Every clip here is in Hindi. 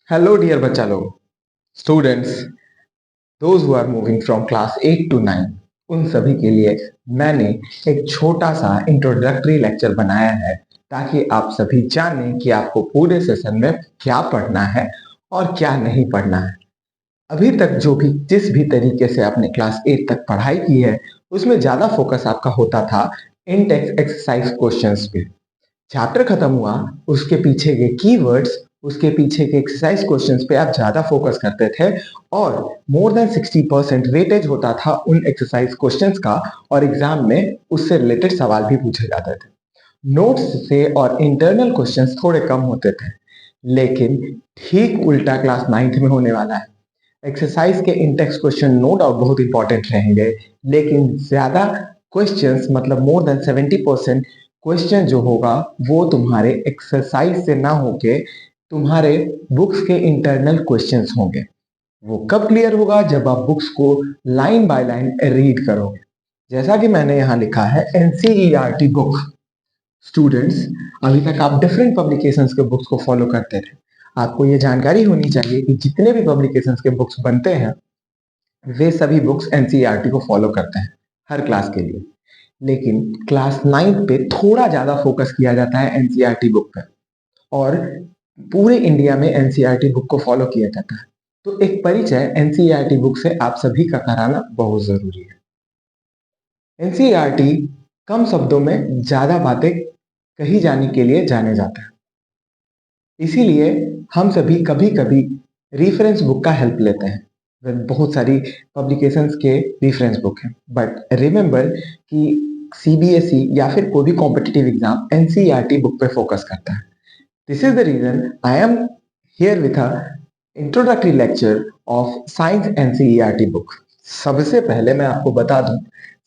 हेलो डियर बच्चा लोग, students, those who are moving from class 8 to 9, उन सभी के लिए मैंने एक छोटा सा इंट्रोडक्टरी लेक्चर बनाया है ताकि आप सभी जानें कि आपको पूरे सेशन में क्या पढ़ना है और क्या नहीं पढ़ना है। अभी तक जो भी जिस भी तरीके से आपने क्लास 8 तक पढ़ाई की है उसमें ज़्यादा फोकस आपका होता था इन टेक्स्ट एक्सरसाइज क्वेश्चंस पे। चैप्टर खत्म हुआ, उसके पीछे के कीवर्ड्स, उसके पीछे के एक्सरसाइज क्वेश्चंस पे आप ज्यादा फोकस करते थे और मोर देन 60% वेटेज होता था उन एक्सरसाइज क्वेश्चंस का और एग्जाम में उससे रिलेटेड सवाल भी पूछे जाते थे। नोट्स से और इंटरनल क्वेश्चंस थोड़े कम होते थे, लेकिन ठीक उल्टा क्लास 9th में होने वाला है। एक्सरसाइज के इंटेक्स क्वेश्चन नो डाउट बहुत इंपॉर्टेंट रहेंगे, लेकिन ज्यादा क्वेश्चंस मतलब मोर देन 70% क्वेश्चन जो होगा वो तुम्हारे एक्सरसाइज से ना होके तुम्हारे बुक्स के इंटरनल क्वेश्चंस होंगे। वो कब क्लियर होगा? जब आप बुक्स को लाइन बाय लाइन रीड करोगे। जैसा कि मैंने यहाँ लिखा है एनसीईआरटी बुक। स्टूडेंट्स, अभी तक आप डिफरेंट पब्लिकेशंस के बुक्स को फॉलो करते थे। आपको ये जानकारी होनी चाहिए कि जितने भी पब्लिकेशंस के बुक्स बनते हैं वे सभी बुक्स एनसीईआरटी को फॉलो करते हैं हर क्लास के लिए। लेकिन क्लास 9 पे थोड़ा ज्यादा फोकस किया जाता है एनसीईआरटी बुक पे और पूरे इंडिया में एनसीईआरटी बुक को फॉलो किया जाता है। तो एक परिचय एनसीईआरटी बुक से आप सभी का कराना बहुत जरूरी है। एनसीईआरटी कम शब्दों में ज्यादा बातें कही जाने के लिए जाने जाता है, इसीलिए हम सभी कभी कभी रेफरेंस बुक का हेल्प लेते हैं। बहुत सारी पब्लिकेशंस के रेफरेंस बुक हैं, बट रिमेंबर कि सीबीएसई या फिर कोई भी कॉम्पिटिटिव एग्जाम एनसीईआरटी बुक पे फोकस करता है। This is the reason I am here with a introductory lecture of science NCERT book. सबसे पहले मैं आपको बता दूं,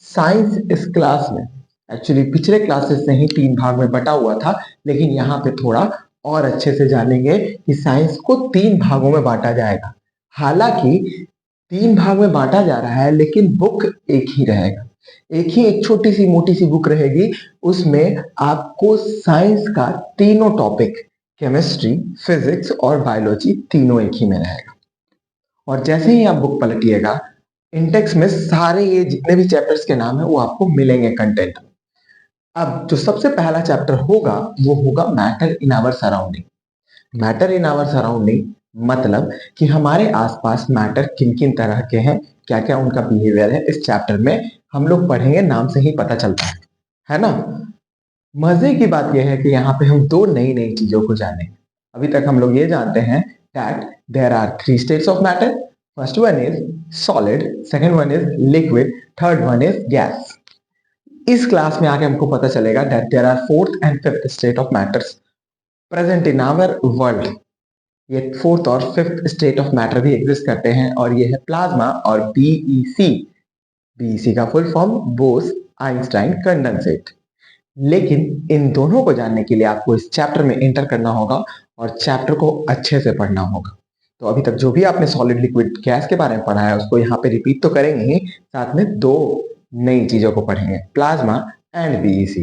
साइंस इस क्लास में एक्चुअली पिछले क्लासेस से ही 3 भाग में बटा हुआ था, लेकिन यहाँ पे थोड़ा और अच्छे से जानेंगे कि साइंस को 3 भागों में बांटा जाएगा। हालांकि 3 भाग में बांटा जा रहा है, लेकिन बुक एक ही रहेगा। एक छोटी सी मोटी सी बुक रहेगी, उसमें आपको साइंस का तीनों टॉपिक केमिस्ट्री, फिजिक्स और बायोलॉजी तीनों एक ही में रहेगा। और जैसे ही आप बुक पलटिएगा, इंडेक्स में सारे ये जितने भी चैप्टर्स के नाम है वो आपको मिलेंगे कंटेंट। अब जो सबसे पहला चैप्टर होगा वो होगा matter in our surrounding. Matter in our surrounding मतलब कि हमारे आसपास मैटर किन किन तरह के हैं, क्या क्या उनका बिहेवियर है, इस चैप्टर में हम लोग पढ़ेंगे। नाम से ही पता चलता है ना। मजे की बात यह है कि यहाँ पे हम दो नई नई चीजों को जानेंगे। अभी तक हम लोग ये जानते हैं that there are 3 states of matter. First one is solid, second one is liquid, third one is gas. इस क्लास में आके हमको पता चलेगा that there are fourth and fifth state of matters present in our world. ये फोर्थ और फिफ्थ स्टेट ऑफ मैटर भी एग्जिस्ट करते हैं और ये है प्लाज्मा और बीईसी। बीईसी का full form Bose Einstein condensate. लेकिन इन दोनों को जानने के लिए आपको इस चैप्टर में एंटर करना होगा और चैप्टर को अच्छे से पढ़ना होगा। तो अभी तक जो भी आपने सॉलिड लिक्विड गैस के बारे में पढ़ा है उसको यहाँ पे रिपीट तो करेंगे ही, साथ में दो नई चीजों को पढ़ेंगे, प्लाज्मा एंड बीईसी।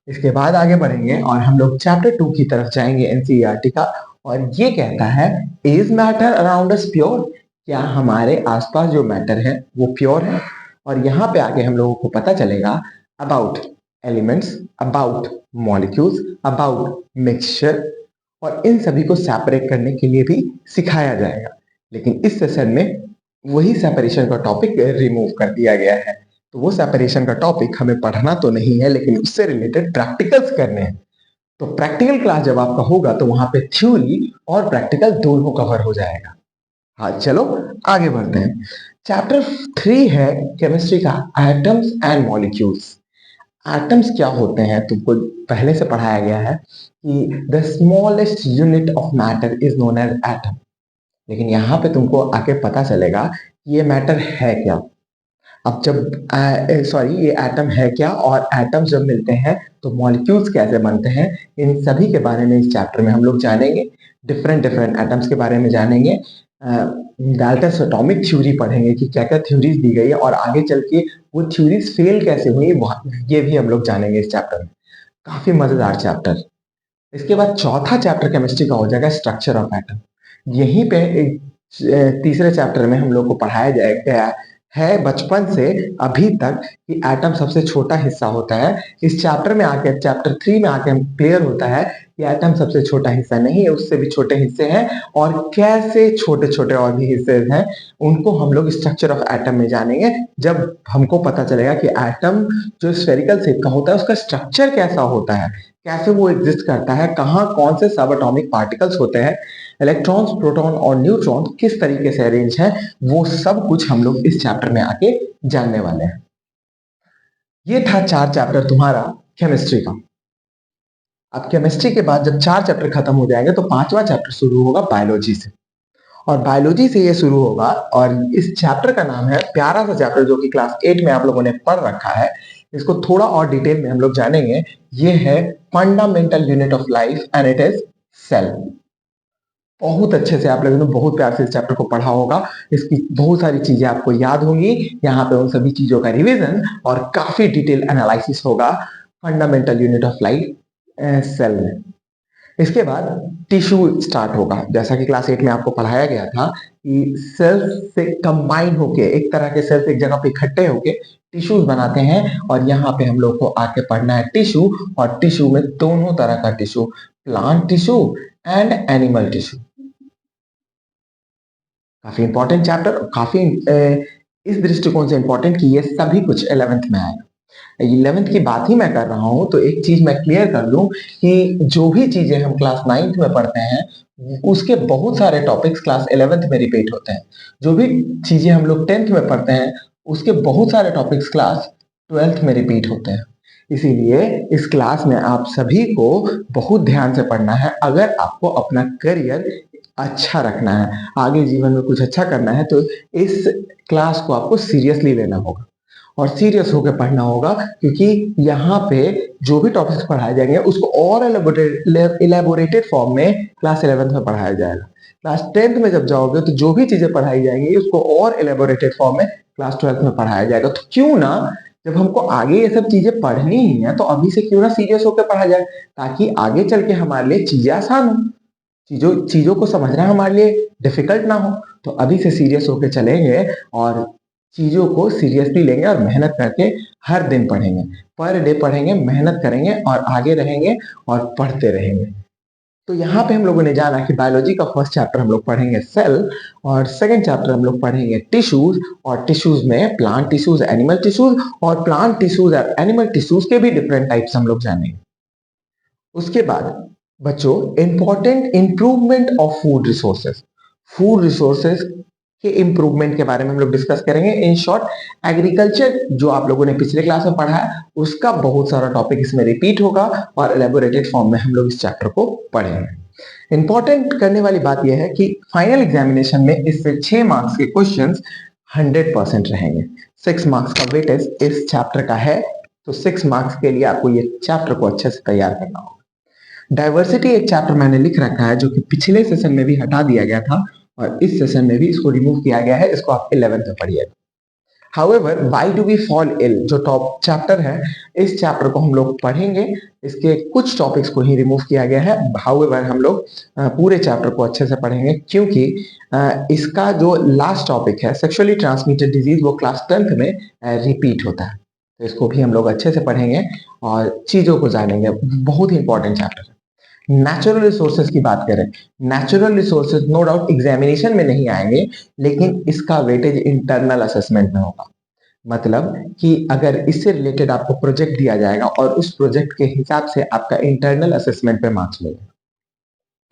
इसके बाद आगे बढ़ेंगे और हम लोग चैप्टर 2 की तरफ जाएंगे एनसीईआरटी का, और ये कहता है is matter around us pure? क्या हमारे आसपास जो मैटर है वो प्योर है? और यहाँ पे आगे हम लोगों को पता चलेगा about elements, about molecules, about mixture, और इन सभी को सेपरेट करने के लिए भी सिखाया जाएगा। लेकिन इस सेशन में वही सेपरेशन का टॉपिक रिमूव कर दिया गया है। तो वो सेपरेशन का टॉपिक हमें पढ़ना तो नहीं है, लेकिन उससे रिलेटेड प्रैक्टिकल्स करने हैं। तो प्रैक्टिकल क्लास जब आपका होगा तो वहां पे थ्योरी और प्रैक्टिकल दोनों कवर हो जाएगा। हाँ, चलो आगे बढ़ते हैं। चैप्टर 3 है केमिस्ट्री का, एटम्स एंड मॉलिक्यूल्स। एटम्स क्या होते हैं तुमको पहले से पढ़ाया गया है कि the smallest unit of matter is known as atom. लेकिन यहाँ पे तुमको आके पता चलेगा कि ये मैटर है क्या। अब जब सॉरी ये एटम है क्या और एटम्स जब मिलते हैं तो मॉलिक्यूल्स कैसे बनते हैं, इन सभी के बारे में इस चैप्टर में हम लोग जानेंगे। डिफरेंट डिफरेंट एटम्स के बारे में जानेंगे। डाल्टन्स एटॉमिक थ्योरी पढ़ेंगे कि क्या क्या थ्योरीज दी गई है और आगे चल के वो थ्योरीज फेल कैसे हुई, ये भी हम लोग जानेंगे इस चैप्टर में। काफी मजेदार चैप्टर। इसके बाद चौथा चैप्टर केमिस्ट्री का हो जाएगा स्ट्रक्चर ऑफ एटम। यहीं पे एक तीसरे चैप्टर में हम लोग को पढ़ाया गया है बचपन से अभी तक कि एटम सबसे छोटा हिस्सा होता है। इस चैप्टर में आके चैप्टर 3 में आके क्लियर होता है कि एटम सबसे छोटा हिस्सा नहीं है, उससे भी छोटे हिस्से हैं और कैसे छोटे-छोटे और भी हिस्से हैं, उनको हम लोग स्ट्रक्चर ऑफ एटम में जानेंगे। जब हमको पता चलेगा कि एटम जो स्फेरिकल शेप का होता है उसका स्ट्रक्चर कैसा होता है, कैसे वो एग्जिस्ट करता है, कहाँ कौन से सब एटॉमिक पार्टिकल्स होते हैं, इलेक्ट्रॉन्स, प्रोटॉन और न्यूट्रॉन किस तरीके से अरेंज हैं, वो सब कुछ हम लोग इस चैप्टर में आके जानने वाले हैं। ये था 4 चैप्टर तुम्हारा केमिस्ट्री का। अब केमिस्ट्री के बाद जब 4 चैप्टर खत्म हो जाएंगे तो 5वां चैप्टर शुरू होगा बायोलॉजी से। और बायोलॉजी से ये शुरू होगा और इस चैप्टर का नाम है, प्यारा सा चैप्टर जो कि क्लास 8 में आप लोगों ने पढ़ रखा है, इसको थोड़ा और डिटेल में हम लोग जानेंगे। ये है fundamental unit of life and it is cell. बहुत अच्छे से आप लोगों ने बहुत प्यार से इस चैप्टर को पढ़ा होगा, इसकी बहुत सारी चीजें आपको याद होंगी। यहाँ पे उन सभी चीजों का रिवीजन और काफी डिटेल एनालिसिस होगा fundamental unit of life cell में। इसके बाद टिश्यू स्टार्ट होगा, जैसा कि क्लास 8 में आपको पढ़ाया गया था कि सेल्स से कंबाइन होके, एक तरह के सेल्स एक जगह पे इकट्ठे होके टिश्यूज बनाते हैं। और यहाँ पे हम लोग को आके पढ़ना है टिश्यू, और टिश्यू में दोनों तरह का tissue, plant tissue and animal tissue. काफी इंपॉर्टेंट चैप्टर, काफी इस दृष्टिकोण से इंपॉर्टेंट कि ये सभी कुछ 11th में आएगा। 11th की बात ही मैं कर रहा हूं तो एक चीज मैं क्लियर कर लूं कि जो भी चीजें हम क्लास 9th में पढ़ते हैं उसके बहुत सारे टॉपिक्स क्लास 11th में रिपीट होते हैं। जो भी चीजें हम लोग 10th में पढ़ते हैं उसके बहुत सारे टॉपिक्स क्लास 12th में रिपीट होते हैं। इसीलिए इस क्लास में आप सभी को बहुत ध्यान से पढ़ना है। अगर आपको अपना करियर अच्छा रखना है, आगे जीवन में कुछ अच्छा करना है, तो इस क्लास को आपको सीरियसली लेना होगा और सीरियस होकर पढ़ना होगा, क्योंकि यहाँ पे जो भी टॉपिक्स पढ़ाए जाएंगे उसको और इलेबोरेटेड फॉर्म में क्लास 11th में पढ़ाया जाएगा। क्लास 10th में जब जाओगे तो जो भी चीजें पढ़ाई जाएंगी उसको और इलेबोरेटेड फॉर्म में क्लास 12th में पढ़ाया जाएगा। तो क्यों ना, जब हमको आगे ये सब चीजें पढ़नी ही है तो अभी से क्यों ना सीरियस होकर पढ़ा जाए, ताकि आगे चल के हमारे लिए चीजें आसान हो, चीजों चीजों को समझना हमारे लिए डिफिकल्ट ना हो। तो अभी से सीरियस होकर चलेंगे और चीजों को सीरियसली लेंगे और मेहनत करके हर दिन पढ़ेंगे, पर डे पढ़ेंगे, मेहनत करेंगे और आगे रहेंगे और पढ़ते रहेंगे। तो यहाँ पे हम लोगों ने जाना कि बायोलॉजी का फर्स्ट चैप्टर हम लोग पढ़ेंगे सेल, और सेकंड चैप्टर हम लोग पढ़ेंगे टिश्यूज, और टिश्यूज में प्लांट टिश्यूज, एनिमल टिश्यूज, और प्लांट टिश्यूज और एनिमल टिश्यूज के भी डिफरेंट टाइप्स हम लोग जानेंगे। उसके बाद बच्चों, important improvement of food resources, food resources के इंप्रूवमेंट के बारे में हम लोग डिस्कस करेंगे। इन शॉर्ट, एग्रीकल्चर जो आप लोगों ने पिछले क्लास में पढ़ा है उसका बहुत सारा टॉपिक इसमें रिपीट होगा और एलेबोरेटेड फॉर्म में हम लोग इस चैप्टर को पढ़ेंगे। इंपॉर्टेंट करने वाली बात यह है कि फाइनल एग्जामिनेशन में इससे 6 मार्क्स के क्वेश्चंस 100% रहेंगे। 6 मार्क्स का वेटेज इस चैप्टर का है, तो 6 मार्क्स के लिए आपको ये चैप्टर को अच्छे से तैयार करना होगा। डाइवर्सिटी एक चैप्टर मैंने लिख रखा है जो कि पिछले सेशन में भी हटा दिया गया था और इस सेशन में भी इसको रिमूव किया गया है, इसको आप 11th में पढ़िएगा। However, why do we fall ill जो टॉप चैप्टर है, इस चैप्टर को हम लोग पढ़ेंगे, इसके कुछ टॉपिक्स को ही रिमूव किया गया है। However, हम लोग पूरे चैप्टर को अच्छे से पढ़ेंगे, क्योंकि इसका जो लास्ट टॉपिक है सेक्सुअली ट्रांसमिटेड डिजीज, वो क्लास 10th में रिपीट होता है। तो इसको भी हम लोग अच्छे से पढ़ेंगे और चीजों को जानेंगे। बहुत ही इंपॉर्टेंट चैप्टर है। नेचुरल रिसोर्सेज की बात करें, natural resources no doubt examination में नहीं आएंगे, लेकिन इसका वेटेज इंटरनल असेसमेंट में होगा। मतलब कि अगर इससे रिलेटेड आपको प्रोजेक्ट दिया जाएगा और उस प्रोजेक्ट के हिसाब से आपका इंटरनल असेसमेंट पे मार्क्स मिलेगा।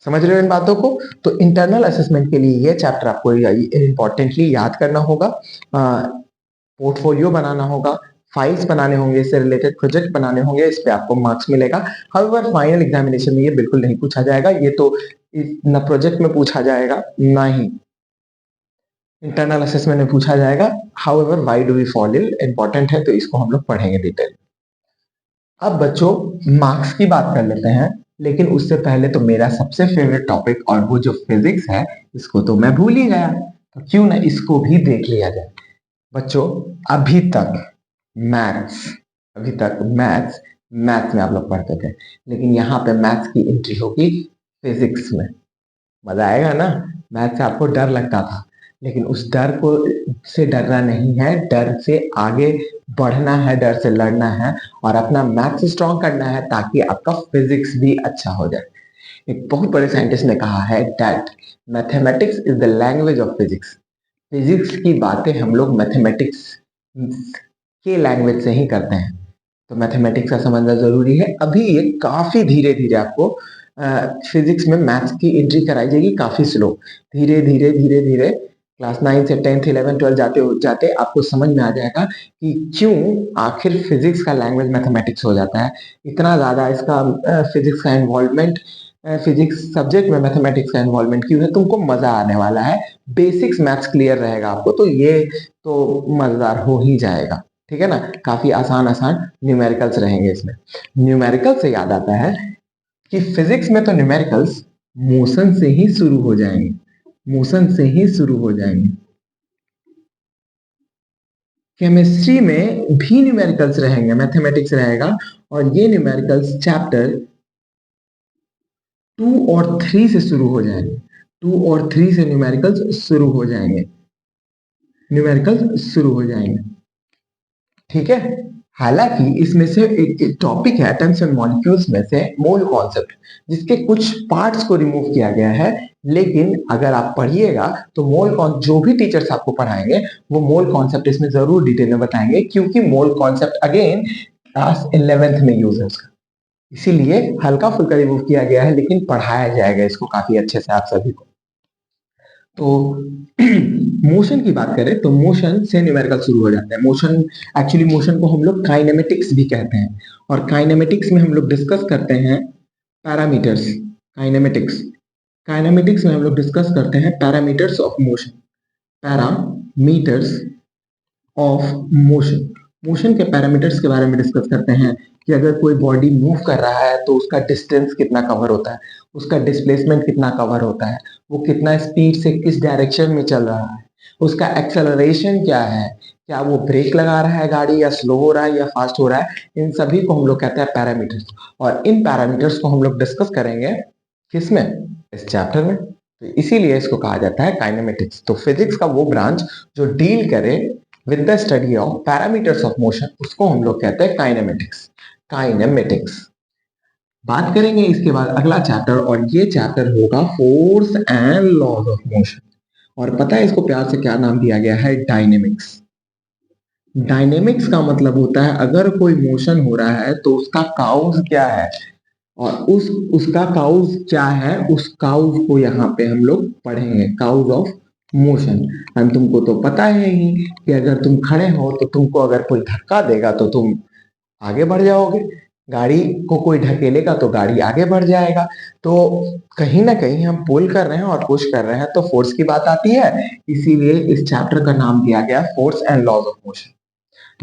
समझ रहे हो इन बातों को? तो इंटरनल असेसमेंट के लिए ये चैप्टर आपको इंपॉर्टेंटली याद करना होगा, पोर्टफोलियो बनाना होगा, फाइल्स बनाने होंगे, इससे रिलेटेड प्रोजेक्ट बनाने होंगे, इस पे आपको मार्क्स मिलेगा। हाउएवर फाइनल एग्जामिनेशन में ये बिल्कुल नहीं पूछा जाएगा, ये तो न प्रोजेक्ट में पूछा जाएगा ना ही इंटरनल असेसमेंट में पूछा जाएगा। However why do we fall ill important है, तो इसको हम लोग पढ़ेंगे डिटेल। अब बच्चों, मार्क्स की बात कर लेते हैं, लेकिन उससे पहले तो मेरा सबसे फेवरेट टॉपिक और वो जो फिजिक्स है, इसको तो मैं भूल ही गया, तो क्यों ना इसको भी देख लिया जाए। बच्चों, अभी तक मैथ्स मैथ्स में आप लोग पढ़ते थे, लेकिन यहाँ पे मैथ्स की एंट्री होगी फिजिक्स में। मजा आएगा ना। मैथ से आपको डर लगता था, लेकिन उस डर को से डरना नहीं है, डर से आगे बढ़ना है, डर से लड़ना है और अपना मैथ स्ट्रॉन्ग करना है ताकि आपका फिजिक्स भी अच्छा हो जाए। एक बहुत बड़े साइंटिस्ट ने कहा है that mathematics is the language of physics. Physics की बातें हम लोग मैथमेटिक्स के लैंग्वेज से ही करते हैं, तो मैथमेटिक्स का समझना जरूरी है। अभी ये काफी धीरे धीरे आपको फिजिक्स में मैथ्स की एंट्री कराई जाएगी, काफी स्लो। धीरे धीरे धीरे धीरे क्लास 9 से 10th 11 12 जाते जाते आपको समझ में आ जाएगा कि क्यों आखिर फिजिक्स का लैंग्वेज मैथमेटिक्स हो जाता है। इतना ज्यादा इसका फिजिक्स का इन्वॉल्वमेंट, फिजिक्स सब्जेक्ट में मैथमेटिक्स का इन्वॉल्वमेंट क्यों है, तुमको मजा आने वाला है। बेसिक्स मैथ्स क्लियर रहेगा आपको तो ये तो मजेदार हो ही जाएगा। ठीक है ना। काफी आसान आसान न्यूमेरिकल्स रहेंगे इसमें। न्यूमेरिकल से याद आता है कि फिजिक्स में तो न्यूमेरिकल्स मोशन से ही शुरू हो जाएंगे, मोशन से ही शुरू हो जाएंगे। केमिस्ट्री में भी न्यूमेरिकल्स रहेंगे, मैथमेटिक्स रहेगा और ये न्यूमेरिकल्स चैप्टर 2 और 3 से शुरू हो जाएंगे। 2 और 3 से न्यूमेरिकल्स शुरू हो जाएंगे, न्यूमेरिकल्स शुरू हो जाएंगे। ठीक है। हालांकि इसमें से एक टॉपिक है एटम्स एंड मॉलिक्यूल्स में से मोल कॉन्सेप्ट, जिसके कुछ पार्ट्स को रिमूव किया गया है। लेकिन अगर आप पढ़िएगा तो मोल कॉन जो भी टीचर्स आपको पढ़ाएंगे वो मोल कॉन्सेप्ट इसमें जरूर डिटेल में बताएंगे, क्योंकि mole concept again class 11th में यूज है उसका, इसीलिए हल्का फुल्का रिमूव किया गया है, लेकिन पढ़ाया जाएगा इसको काफी अच्छे से आप सभी को। तो मोशन की बात करें तो मोशन से न्यूमेरिकल शुरू हो जाते हैं। मोशन, एक्चुअली मोशन को हम लोग काइनेमेटिक्स भी कहते हैं और काइनेमेटिक्स में हम लोग डिस्कस करते हैं पैरामीटर्स। काइनेमेटिक्स, काइनेमेटिक्स में हम लोग डिस्कस करते हैं parameters of motion, parameters of motion. Motion के पैरामीटर्स के बारे में डिस्कस करते हैं कि अगर कोई बॉडी मूव कर रहा है तो उसका डिस्टेंस कितना कवर होता है, उसका डिस्प्लेसमेंट कितना कवर होता है, वो कितना स्पीड से किस डायरेक्शन में चल रहा है, उसका एक्सेलरेशन क्या है, क्या वो ब्रेक लगा रहा है गाड़ी या स्लो हो रहा है या फास्ट हो रहा है। इन सभी को हम लोग कहते हैं पैरामीटर्स, और इन पैरामीटर्स को हम लोग डिस्कस करेंगे किसमें, इस चैप्टर में। तो इसीलिए इसको कहा जाता है काइनेमेटिक्स। तो फिजिक्स का वो ब्रांच जो डील करे with the study of parameters of motion, उसको हम लोग कहते हैं काइनेमेटिक्स। काइनेमेटिक्स बात करेंगे इसके बाद अगला चैप्टर, और ये चैप्टर होगा force and laws of motion. और पता है इसको प्यार से क्या नाम दिया गया है, डायनेमिक्स। डायनेमिक्स का मतलब होता है अगर कोई मोशन हो रहा है तो उसका काउज क्या है, और उसका काउज क्या है, उस काउज को यहाँ पे हम लोग पढ़ेंगे, काउज ऑफ मोशन। एंड तुमको तो पता है ही कि अगर तुम खड़े हो तो तुमको अगर कोई धक्का देगा तो तुम आगे बढ़ जाओगे, गाड़ी को कोई ढकेलेगा तो गाड़ी आगे बढ़ जाएगा। तो कहीं ना कहीं हम पुल कर रहे हैं और पुश कर रहे हैं तो फोर्स की बात आती है, इसीलिए इस चैप्टर का नाम दिया गया force and laws of motion.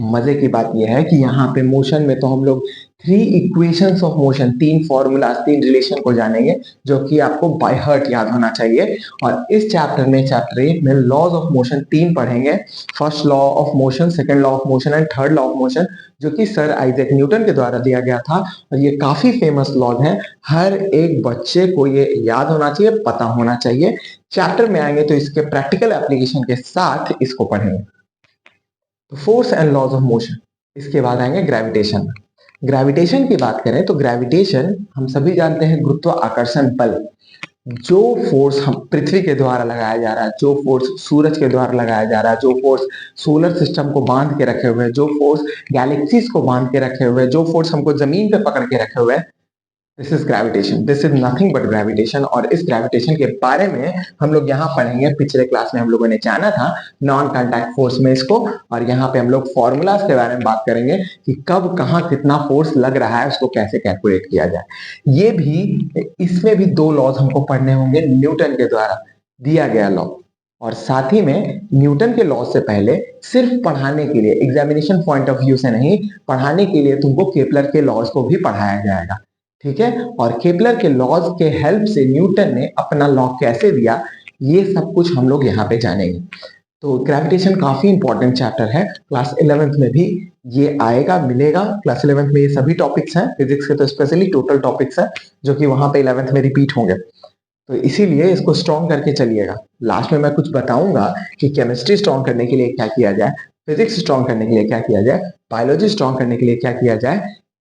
मजे की बात यह है कि यहाँ पे मोशन में तो हम लोग 3 equations of motion, 3 formula, 3 relation को जानेंगे जो कि आपको बाय हार्ट याद होना चाहिए। और इस चैप्टर में, चैप्टर 8 में लॉज ऑफ मोशन 3 पढ़ेंगे। First law of motion, second law of motion and third law of motion, जो कि सर आइजैक न्यूटन के द्वारा दिया गया था। और ये काफी फेमस लॉज है, हर एक बच्चे को ये याद होना चाहिए, पता होना चाहिए। चैप्टर में आएंगे तो इसके प्रैक्टिकल एप्लीकेशन के साथ इसको पढ़ेंगे। तो force and laws of motion. इसके बाद आएंगे ग्रेविटेशन। ग्रेविटेशन की बात करें तो ग्रेविटेशन हम सभी जानते हैं गुरुत्वाकर्षण बल। जो फोर्स हम पृथ्वी के द्वारा लगाया जा रहा है, जो फोर्स सूरज के द्वारा लगाया जा रहा है, जो फोर्स सोलर सिस्टम को बांध के रखे हुए है, जो फोर्स गैलेक्सीज को बांध के रखे हुए है, जो फोर्स हमको जमीन पे पकड़ के रखे हुए है, this is gravitation, this is nothing but gravitation. और इस ग्रेविटेशन के बारे में हम लोग यहाँ पढ़ेंगे। पिछले क्लास में हम लोगों ने जाना था नॉन कांटेक्ट फोर्स में इसको, और यहाँ पे हम लोग फॉर्मूलाज के बारे में बात करेंगे कि कब कहाँ कितना फोर्स लग रहा है, उसको कैसे कैलकुलेट किया जाए। ये भी, इसमें भी 2 लॉज हमको पढ़ने होंगे न्यूटन के द्वारा दिया गया लॉ, और साथ ही में न्यूटन के लॉ से पहले सिर्फ पढ़ाने के लिए, एग्जामिनेशन पॉइंट ऑफ व्यू से नहीं, पढ़ाने के लिए तुमको केपलर के लॉज को भी पढ़ाया जाएगा। ठीक है। और केपलर के लॉज के हेल्प से न्यूटन ने अपना लॉ कैसे दिया, ये सब कुछ हम लोग यहाँ पे जानेंगे। तो ग्रेविटेशन काफी इंपॉर्टेंट चैप्टर है, क्लास 11th में भी ये आएगा, मिलेगा। क्लास 11th में ये सभी टॉपिक्स हैं, फिजिक्स के तो स्पेशली टोटल टॉपिक्स हैं जो कि वहां पे 11th में रिपीट होंगे। तो इसीलिए इसको स्ट्रॉन्ग करके चलिएगा। लास्ट में मैं कुछ बताऊंगा कि केमिस्ट्री स्ट्रॉन्ग करने के लिए क्या किया जाए, फिजिक्स स्ट्रॉन्ग करने के लिए क्या किया जाए, बायोलॉजी स्ट्रॉन्ग करने के लिए क्या किया जाए,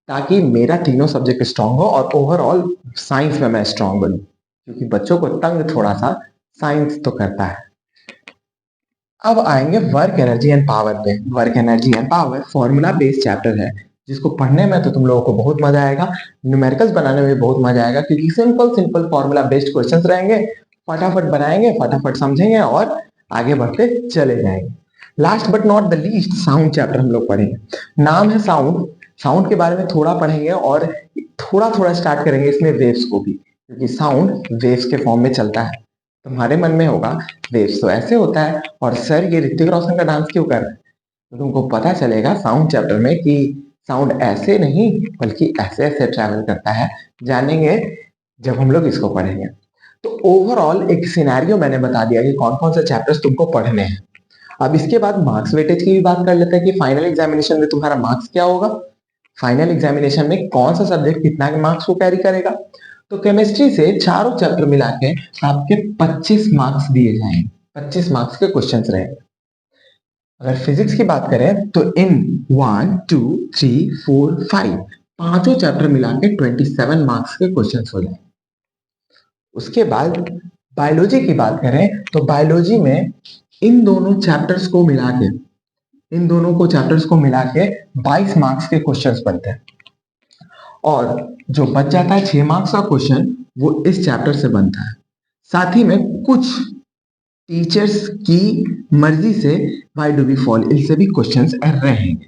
ताकि मेरा तीनों सब्जेक्ट स्ट्रॉन्ग हो और ओवरऑल साइंस में मैं स्ट्रॉन्ग बनूं, क्योंकि बच्चों को तंग थोड़ा सा साइंस तो करता है। अब आएंगे वर्क एनर्जी एंड पावर पे। Work energy and power formula based chapter है, जिसको पढ़ने में तो तुम लोगों को बहुत मजा आएगा, न्यूमेरिकल्स बनाने में बहुत मजा आएगा, क्योंकि simple simple formula based questions रहेंगे, फटाफट बनाएंगे, फटाफट समझेंगे और आगे बढ़ते चले जाएंगे। Last but not the least sound chapter हम लोग पढ़ेंगे। नाम है साउंड, साउंड के बारे में थोड़ा पढ़ेंगे और थोड़ा थोड़ा स्टार्ट करेंगे इसमें वेव्स को भी, क्योंकि साउंड वेव्स के फॉर्म में चलता है। तुम्हारे मन में होगा वेव्स तो ऐसे होता है, और सर ये ऋतिक रोशन का डांस क्यों कर रहा है, तो तुमको पता चलेगा साउंड चैप्टर में कि साउंड ऐसे नहीं बल्कि ऐसे ऐसे ट्रैवल करता है, जानेंगे जब हम लोग इसको पढ़ेंगे। तो ओवरऑल एक सिनेरियो मैंने बता दिया कि कौन कौन से चैप्टर्स तुमको पढ़ने हैं। अब इसके बाद मार्क्स वेटेज की भी बात कर लेते हैं कि फाइनल एग्जामिनेशन में तुम्हारा मार्क्स क्या होगा, फाइनल एग्जामिनेशन में कौन सा सब्जेक्ट कितना के मार्क्स को कैरी करेगा। तो केमिस्ट्री से चारों चैप्टर मिला के आपके 25 मार्क्स दिए जाएंगे, 25 मार्क्स के क्वेश्चंस रहेंगे। अगर फिजिक्स की बात करें तो इन 1 2 3 4 5 पांचों चैप्टर मिला के 27 मार्क्स के क्वेश्चंस हो जाएंगे। उसके बाद बायोलॉजी की बात करें तो बायोलॉजी में इन दोनों चैप्टर्स को मिला के 22 मार्क्स के क्वेश्चंस बनते हैं, और जो बच जाता है 6 मार्क्स का क्वेश्चन वो इस चैप्टर से बनता है। साथ ही में कुछ टीचर्स की मर्जी से व्हाई डू वी फॉल, इनसे भी क्वेश्चंस रहेंगे।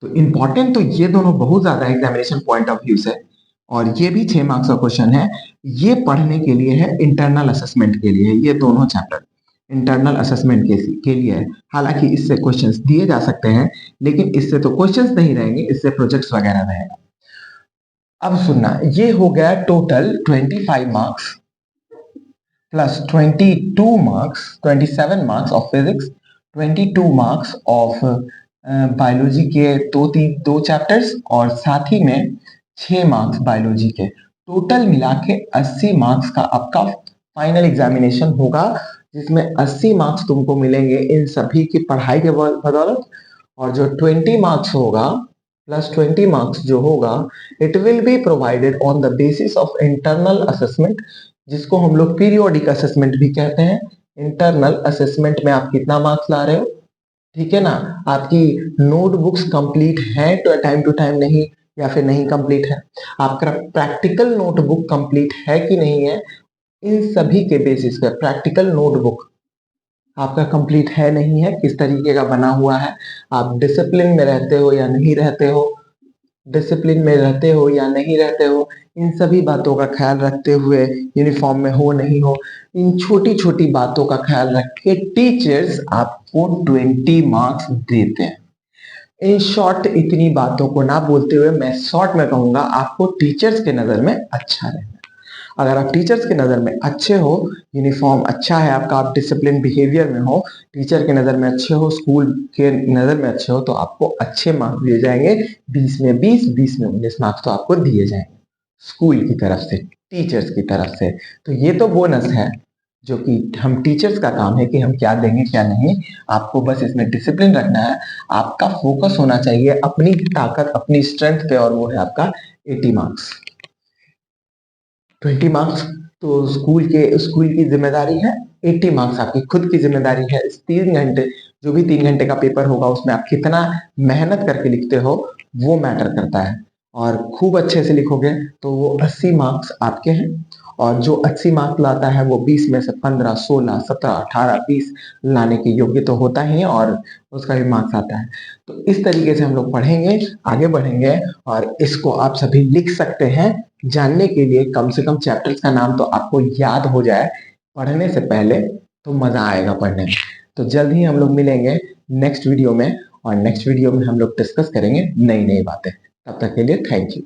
तो इंपॉर्टेंट तो ये दोनों बहुत ज्यादा एग्जामिनेशन पॉइंट ऑफ व्यू से, और ये भी 6 मार्क्स का क्वेश्चन है। ये पढ़ने के लिए है, इंटरनल असेसमेंट के लिए, ये दोनों चैप्टर इंटरनल असेसमेंट के लिए है। हालांकि इससे क्वेश्चंस दिए जा सकते हैं, लेकिन इससे तो क्वेश्चंस नहीं रहेंगे, इससे प्रोजेक्ट्स वगैरह रहेगा। अब सुनना, ये हो गया total 25 marks plus 22 marks, 27 marks of physics, 22 marks of biology के दो चैप्टर्स, और साथ ही में 6 मार्क्स बायोलॉजी के। टोटल मिला के 80 मार्क्स का आपका फाइनल एग्जामिनेशन होगा, जिसमें 80 मार्क्स तुमको मिलेंगे इन सभी की पढ़ाई के बदौलत, और जो 20 मार्क्स होगा प्लस 20 मार्क्स जो होगा, it will be provided on the basis of internal assessment, जिसको हम लोग पीरियोडिक असेसमेंट भी कहते हैं। इंटरनल असेसमेंट में आप कितना मार्क्स ला रहे हो, ठीक है ना, आपकी नोटबुक्स कंप्लीट है टाइम टू टाइम नहीं, या फिर नहीं कंप्लीट है, आपका प्रैक्टिकल नोटबुक कंप्लीट है कि नहीं है, इन सभी के बेसिस पे प्रैक्टिकल नोटबुक आपका कंप्लीट है नहीं है, किस तरीके का बना हुआ है, आप डिसिप्लिन में रहते हो या नहीं रहते हो, डिसिप्लिन में रहते हो या नहीं रहते हो, इन सभी बातों का ख्याल रखते हुए, यूनिफॉर्म में हो नहीं हो, इन छोटी छोटी बातों का ख्याल रख के टीचर्स आपको 20 मार्क्स देते हैं। इन शॉर्ट इतनी बातों को ना बोलते हुए मैं शॉर्ट में कहूंगा, आपको टीचर्स के नजर में अच्छा रहना। अगर आप टीचर्स के नज़र में अच्छे हो, यूनिफॉर्म अच्छा है आपका, आप डिसिप्लिन बिहेवियर में हो, टीचर के नज़र में अच्छे हो, स्कूल के नज़र में अच्छे हो, तो आपको अच्छे मार्क्स दिए जाएंगे। 20 में 20, 20 में 19 मार्क्स तो आपको दिए जाएंगे स्कूल की तरफ से, टीचर्स की तरफ से। तो ये तो बोनस है, जो कि हम टीचर्स का काम है कि हम क्या देंगे क्या नहीं। आपको बस इसमें डिसिप्लिन रखना है, आपका फोकस होना चाहिए अपनी ताकत, अपनी स्ट्रेंथ पे, और वो है आपका 80 मार्क्स। 20 मार्क्स तो स्कूल की जिम्मेदारी है, 80 मार्क्स आपकी खुद की जिम्मेदारी है। इस 3 घंटे, जो भी 3 घंटे का पेपर होगा, उसमें आप कितना मेहनत करके लिखते हो वो मैटर करता है, और खूब अच्छे से लिखोगे तो वो 80 मार्क्स आपके हैं। और जो 80 मार्क्स लाता है वो 20 में से 15, 16, 17, 18, 20 लाने के योग्य तो होता ही है, और उसका भी मार्क्स आता है। तो इस तरीके से हम लोग पढ़ेंगे, आगे बढ़ेंगे, और इसको आप सभी लिख सकते हैं। जानने के लिए कम से कम चैप्टर्स का नाम तो आपको याद हो जाए पढ़ने से पहले, तो मजा आएगा पढ़ने में। तो जल्द ही हम लोग मिलेंगे नेक्स्ट वीडियो में, और नेक्स्ट वीडियो में हम लोग डिस्कस करेंगे नई नई बातें। तब तक के लिए थैंक यू।